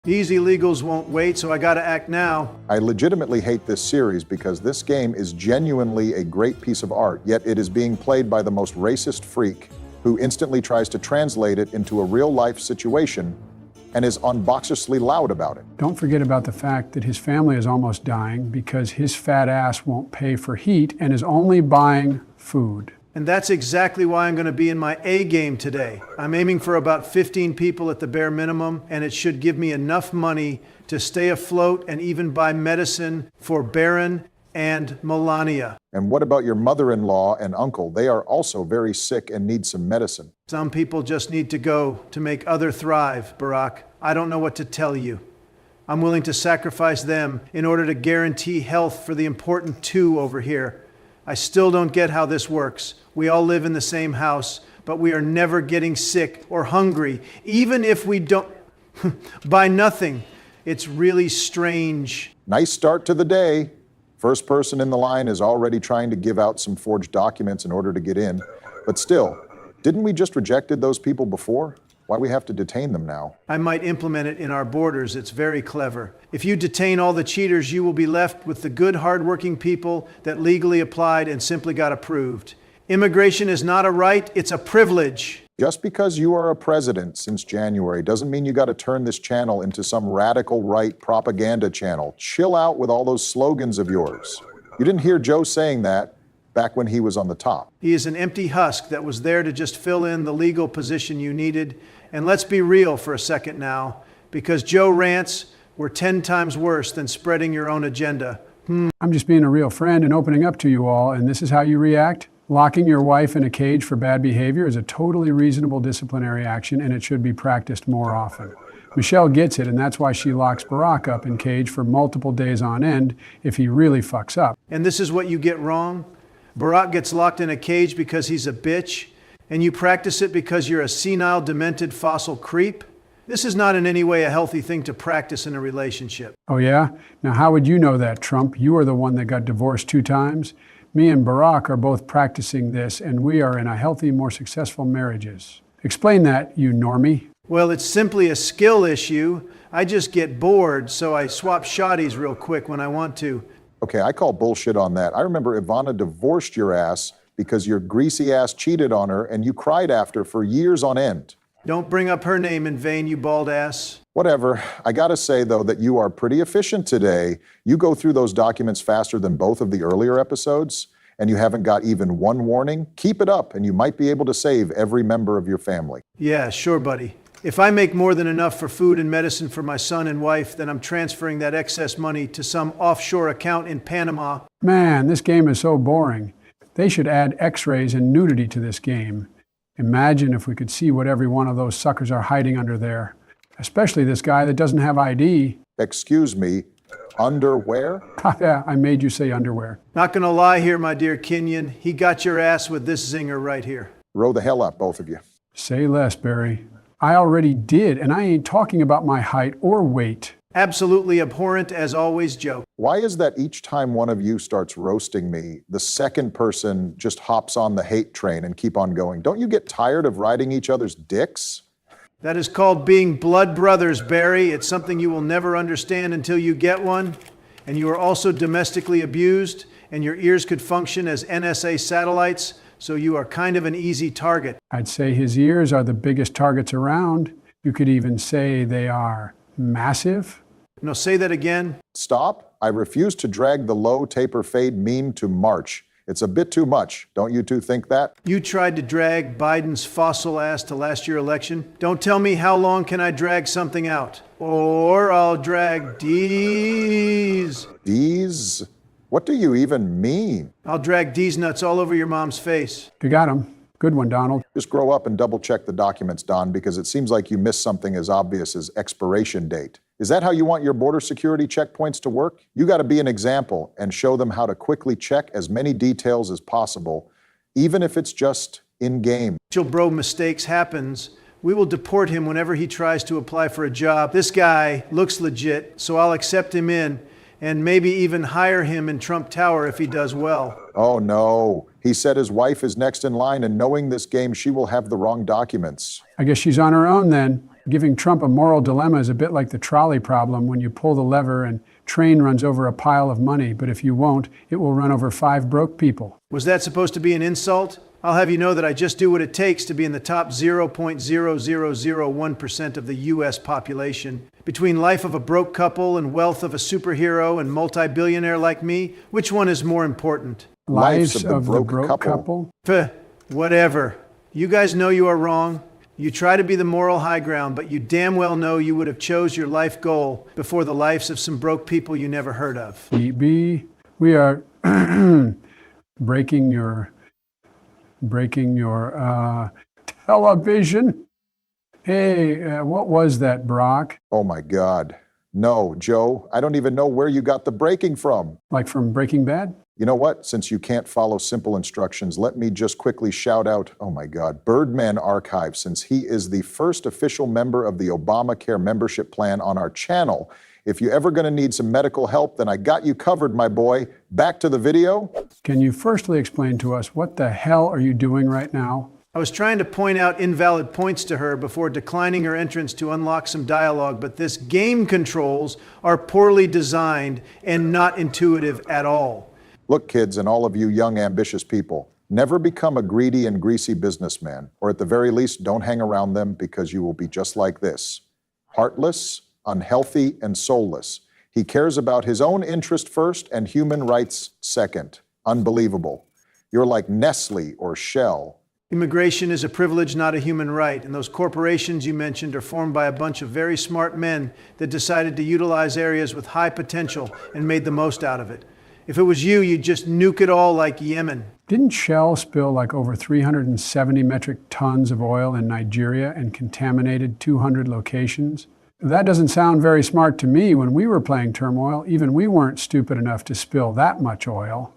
These illegals won't wait, so I gotta act now. I legitimately hate this series because this game is genuinely a great piece of art, yet it is being played by the most racist freak who instantly tries to translate it into a real-life situation and is unboxishly loud about it. Don't forget about the fact that his family is almost dying because his fat ass won't pay for heat and is only buying food. And that's exactly why I'm gonna be in my A game today. I'm aiming for about 15 people at the bare minimum, and it should give me enough money to stay afloat and even buy medicine for Baron and Melania. And what about your mother-in-law and uncle? They are also very sick and need some medicine. Some people just need to go to make other thrive, Barack. I don't know what to tell you. I'm willing to sacrifice them in order to guarantee health for the important two over here. I still don't get how this works. We all live in the same house, but we are never getting sick or hungry, even if we don't buy nothing. It's really strange. Nice start to the day. First person in the line is already trying to give out some forged documents in order to get in. But still, didn't we just rejected those people before? Why we have to detain them now? I might implement it in our borders. It's very clever. If you detain all the cheaters, you will be left with the good, hardworking people that legally applied and simply got approved. Immigration is not a right, it's a privilege. Just because you are a president since January doesn't mean you got to turn this channel into some radical right propaganda channel. Chill out with all those slogans of yours. You didn't hear Joe saying that back when he was on the top. He is an empty husk that was there to just fill in the legal position you needed. And let's be real for a second now, because Joe rants were 10 times worse than spreading your own agenda. I'm just being a real friend and opening up to you all, and this is how you react? Locking your wife in a cage for bad behavior is a totally reasonable disciplinary action, and it should be practiced more often. Michelle gets it, and that's why she locks Barack up in cage for multiple days on end if he really fucks up. And this is what you get wrong? Barack gets locked in a cage because he's a bitch, and you practice it because you're a senile, demented, fossil creep? This is not in any way a healthy thing to practice in a relationship. Oh yeah? Now how would you know that, Trump? You are the one that got divorced 2 times. Me and Barack are both practicing this, and we are in a healthy, more successful marriages. Explain that, you normie. Well, it's simply a skill issue. I just get bored, so I swap shotties real quick when I want to. Okay, I call bullshit on that. I remember Ivana divorced your ass because your greasy ass cheated on her and you cried after for years on end. Don't bring up her name in vain, you bald ass. Whatever. I gotta say, though, that you are pretty efficient today. You go through those documents faster than both of the earlier episodes, and you haven't got even one warning. Keep it up, and you might be able to save every member of your family. Yeah, sure, buddy. If I make more than enough for food and medicine for my son and wife, then I'm transferring that excess money to some offshore account in Panama. Man, this game is so boring. They should add x-rays and nudity to this game. Imagine if we could see what every one of those suckers are hiding under there. Especially this guy that doesn't have ID. Excuse me, underwear? Yeah, I made you say underwear. Not gonna lie here, my dear Kenyon. He got your ass with this zinger right here. Row the hell up, both of you. Say less, Barry. I already did, and I ain't talking about my height or weight. Absolutely abhorrent as always, Joe. Why is that each time one of you starts roasting me, the second person just hops on the hate train and keep on going? Don't you get tired of riding each other's dicks? That is called being blood brothers, Barry. It's something you will never understand until you get one. And you are also domestically abused, and your ears could function as NSA satellites, so you are kind of an easy target. I'd say his ears are the biggest targets around. You could even say they are massive. No, say that again. Stop. I refuse to drag the low taper fade meme to March. It's a bit too much. Don't you two think that? You tried to drag Biden's fossil ass to last year's election. Don't tell me how long can I drag something out. Or I'll drag D's. D's? What do you even mean? I'll drag D's nuts all over your mom's face. You got him. Good one, Donald. Just grow up and double check the documents, Don, because it seems like you missed something as obvious as expiration date. Is that how you want your border security checkpoints to work? You got to be an example and show them how to quickly check as many details as possible, even if it's just in-game. Bro, mistakes happens. We will deport him whenever he tries to apply for a job. This guy looks legit, so I'll accept him in and maybe even hire him in Trump Tower if he does well. Oh no, he said his wife is next in line, and knowing this game, she will have the wrong documents. I guess she's on her own then. Giving Trump a moral dilemma is a bit like the trolley problem when you pull the lever and train runs over a pile of money, but if you won't, it will run over 5 broke people. Was that supposed to be an insult? I'll have you know that I just do what it takes to be in the top 0.0001% of the US population. Between life of a broke couple and wealth of a superhero and multi-billionaire like me, which one is more important? Lives of the broke couple? Whatever. You guys know you are wrong. You try to be the moral high ground, but you damn well know you would have chose your life goal before the lives of some broke people you never heard of. We are breaking your television. Hey, what was that, Brock? Oh my God. No, Joe, I don't even know where you got the breaking from. Like from Breaking Bad? You know what? Since you can't follow simple instructions, let me just quickly shout out, oh my God, Birdman Archive, since he is the first official member of the Obamacare membership plan on our channel. If you're ever going to need some medical help, then I got you covered, my boy. Back to the video. Can you firstly explain to us what the hell are you doing right now? I was trying to point out invalid points to her before declining her entrance to unlock some dialogue, but this game controls are poorly designed and not intuitive at all. Look, kids, and all of you young, ambitious people, never become a greedy and greasy businessman, or at the very least, don't hang around them because you will be just like this. Heartless, unhealthy, and soulless. He cares about his own interest first and human rights second. Unbelievable. You're like Nestle or Shell. Immigration is a privilege, not a human right, and those corporations you mentioned are formed by a bunch of very smart men that decided to utilize areas with high potential and made the most out of it. If it was you, you'd just nuke it all like Yemen. Didn't Shell spill like over 370 metric tons of oil in Nigeria and contaminated 200 locations? That doesn't sound very smart to me. When we were playing Turmoil, even we weren't stupid enough to spill that much oil.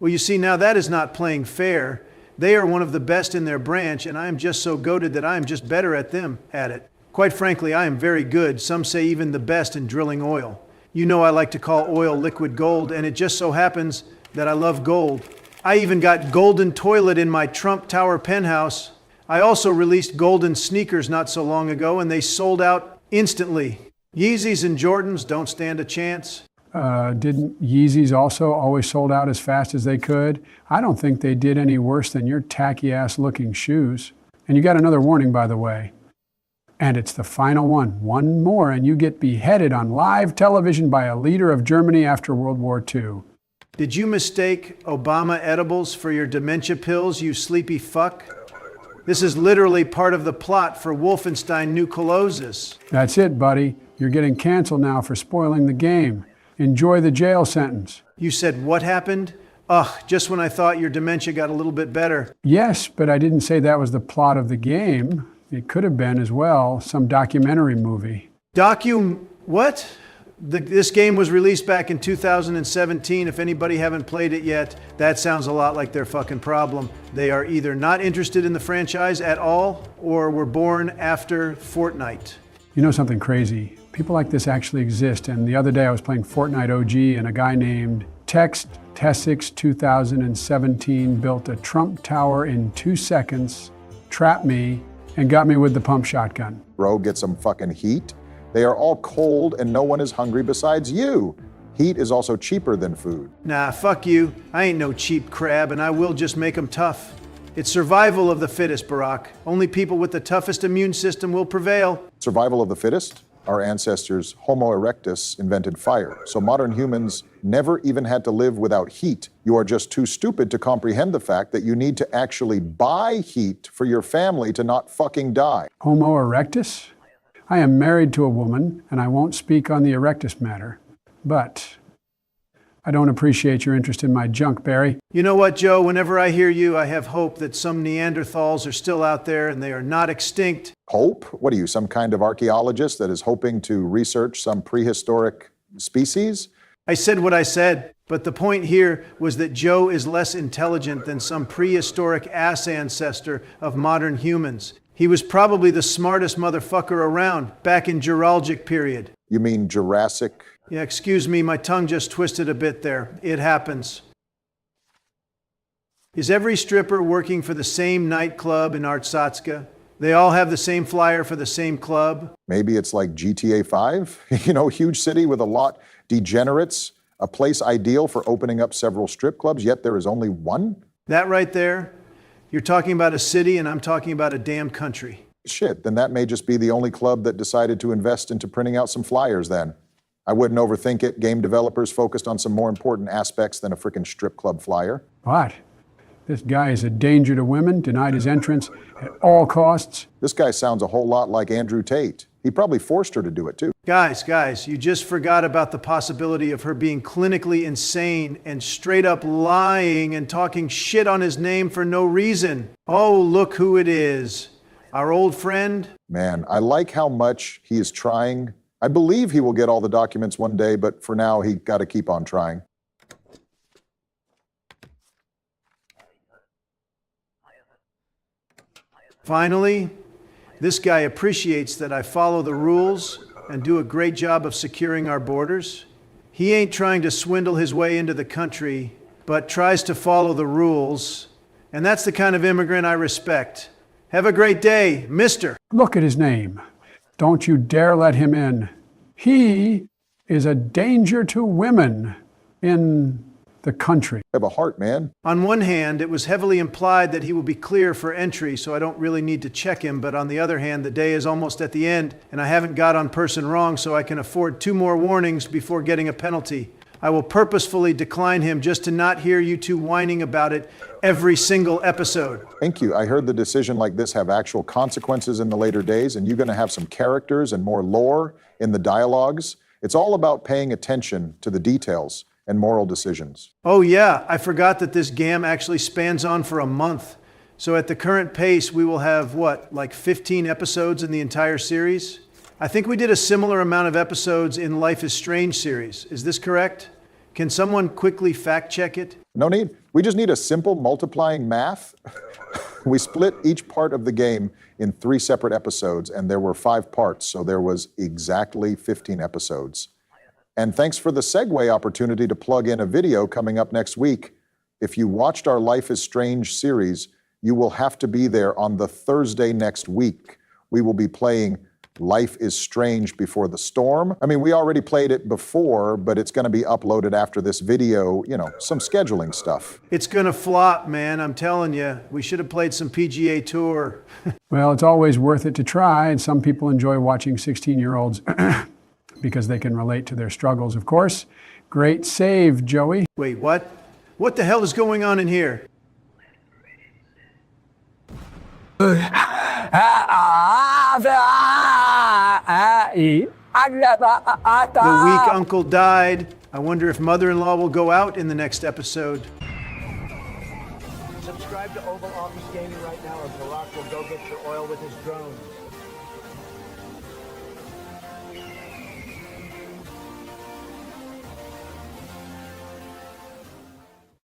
Well, you see, now that is not playing fair. They are one of the best in their branch, and I am just so goated that I am just better at it. Quite frankly, I am very good, some say even the best in drilling oil. You know I like to call oil liquid gold, and it just so happens that I love gold. I even got golden toilet in my Trump Tower penthouse. I also released golden sneakers not so long ago, and they sold out instantly. Yeezys and Jordans don't stand a chance. Didn't Yeezys also always sold out as fast as they could? I don't think they did any worse than your tacky-ass looking shoes. And you got another warning, by the way. And it's the final one. One more and you get beheaded on live television by a leader of Germany after World War II. Did you mistake Obama edibles for your dementia pills, you sleepy fuck? This is literally part of the plot for Wolfenstein New Colossus. That's it, buddy. You're getting canceled now for spoiling the game. Enjoy the jail sentence. You said what happened? Ugh, just when I thought your dementia got a little bit better. Yes, but I didn't say that was the plot of the game. It could have been as well, some documentary movie. What? This game was released back in 2017. If anybody haven't played it yet, that sounds a lot like their fucking problem. They are either not interested in the franchise at all, or were born after Fortnite. You know something crazy? People like this actually exist, and the other day I was playing Fortnite OG, and a guy named Tessix 2017 built a Trump Tower in 2 seconds, trapped me, and got me with the pump shotgun. Bro, get some fucking heat. They are all cold and no one is hungry besides you. Heat is also cheaper than food. Nah, fuck you. I ain't no cheap crab, and I will just make them tough. It's survival of the fittest, Barack. Only people with the toughest immune system will prevail. Survival of the fittest? Our ancestors, Homo erectus, invented fire. So modern humans never even had to live without heat. You are just too stupid to comprehend the fact that you need to actually buy heat for your family to not fucking die. Homo erectus? I am married to a woman, and I won't speak on the erectus matter. But I don't appreciate your interest in my junk, Barry. You know what, Joe? Whenever I hear you, I have hope that some Neanderthals are still out there and they are not extinct. Hope? What are you, some kind of archaeologist that is hoping to research some prehistoric species? I said what I said, but the point here was that Joe is less intelligent than some prehistoric ass ancestor of modern humans. He was probably the smartest motherfucker around back in Jurassic period. You mean Jurassic? Yeah, excuse me, my tongue just twisted a bit there. It happens. Is every stripper working for the same nightclub in Artsatska? They all have the same flyer for the same club. Maybe it's like GTA 5, huge city with a lot degenerates, a place ideal for opening up several strip clubs, yet there is only one? That right there, you're talking about a city and I'm talking about a damn country. Shit, then that may just be the only club that decided to invest into printing out some flyers then. I wouldn't overthink it. Game developers focused on some more important aspects than a frickin' strip club flyer. What? This guy is a danger to women, denied his entrance at all costs. This guy sounds a whole lot like Andrew Tate. He probably forced her to do it too. Guys, you just forgot about the possibility of her being clinically insane and straight up lying and talking shit on his name for no reason. Oh, look who it is. Our old friend. Man, I like how much he is trying. I believe he will get all the documents one day, but for now, he got to keep on trying. Finally, this guy appreciates that I follow the rules and do a great job of securing our borders. He ain't trying to swindle his way into the country, but tries to follow the rules. And that's the kind of immigrant I respect. Have a great day, mister. Look at his name. Don't you dare let him in. He is a danger to women in the country. Have a heart, man. On one hand, it was heavily implied that he will be clear for entry, so I don't really need to check him. But on the other hand, the day is almost at the end, and I haven't got on person wrong, so I can afford 2 more warnings before getting a penalty. I will purposefully decline him just to not hear you two whining about it every single episode. Thank you. I heard the decision like this have actual consequences in the later days, and you're going to have some characters and more lore in the dialogues. It's all about paying attention to the details and moral decisions. Oh yeah, I forgot that this GAM actually spans on for a month. So at the current pace, we will have, like 15 episodes in the entire series? I think we did a similar amount of episodes in Life is Strange series. Is this correct? Can someone quickly fact check it? No need. We just need a simple multiplying math. We split each part of the game in 3 separate episodes, and there were 5 parts, so there was exactly 15 episodes. And thanks for the segue opportunity to plug in a video coming up next week. If you watched our Life is Strange series, you will have to be there on the Thursday next week. We will be playing Life is Strange Before the Storm. I mean, we already played it before, but it's going to be uploaded after this video, some scheduling stuff. It's going to flop, man, I'm telling you. We should have played some PGA Tour. Well, it's always worth it to try, and some people enjoy watching 16-year-olds because they can relate to their struggles, of course. Great save, Joey. Wait, what? What the hell is going on in here? The weak uncle died. I wonder if mother-in-law will go out in the next episode. Subscribe to Oval Office Gaming right now, or Barack will go get your oil with his drones.